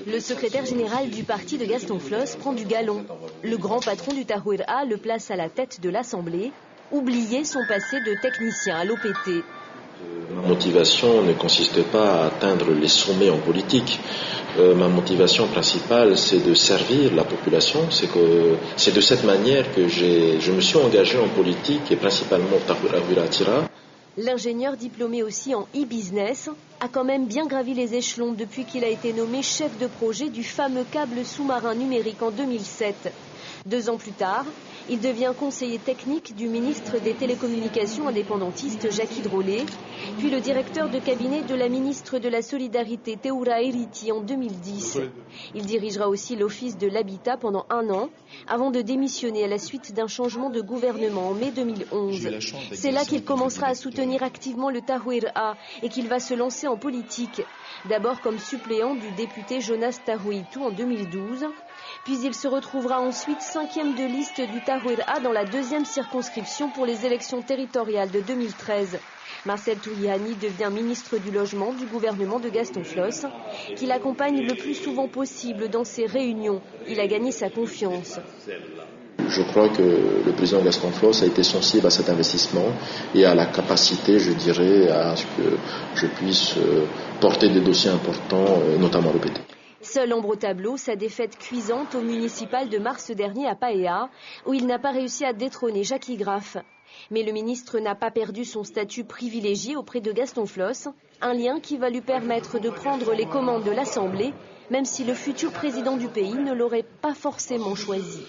Le secrétaire général du parti de Gaston Flosse prend du galon. Le grand patron du Tahouira le place à la tête de l'Assemblée. Oublier son passé de technicien à l'OPT. Ma motivation ne consiste pas à atteindre les sommets en politique. Ma motivation principale, c'est de servir la population. C'est de cette manière que je me suis engagé en politique et principalement au Tahouira Tira. L'ingénieur diplômé aussi en e-business a quand même bien gravi les échelons depuis qu'il a été nommé chef de projet du fameux câble sous-marin numérique en 2007. 2 ans plus tard, il devient conseiller technique du ministre des Télécommunications indépendantiste Jackie Drolet, puis le directeur de cabinet de la ministre de la Solidarité Théoura Eriti en 2010. Il dirigera aussi l'Office de l'Habitat pendant 1 an, avant de démissionner à la suite d'un changement de gouvernement en mai 2011. C'est là qu'il commencera à soutenir activement le Tahouira et qu'il va se lancer en politique. D'abord comme suppléant du député Jonas Tarouitou en 2012. Puis il se retrouvera ensuite 5e de liste du Tahouira dans la 2e circonscription pour les élections territoriales de 2013. Marcel Touriani devient ministre du Logement du gouvernement de Gaston Flosse, qui l'accompagne le plus souvent possible dans ses réunions. Il a gagné sa confiance. Je crois que le président Gaston Flosse a été sensible à cet investissement et à la capacité, je dirais, à ce que je puisse porter des dossiers importants, notamment à l'OPT. Seule ombre au tableau, sa défaite cuisante au municipal de mars dernier à Paéa, où il n'a pas réussi à détrôner Jackie Graff. Mais le ministre n'a pas perdu son statut privilégié auprès de Gaston Flosse, un lien qui va lui permettre de prendre les commandes de l'Assemblée, même si le futur président du pays ne l'aurait pas forcément choisi.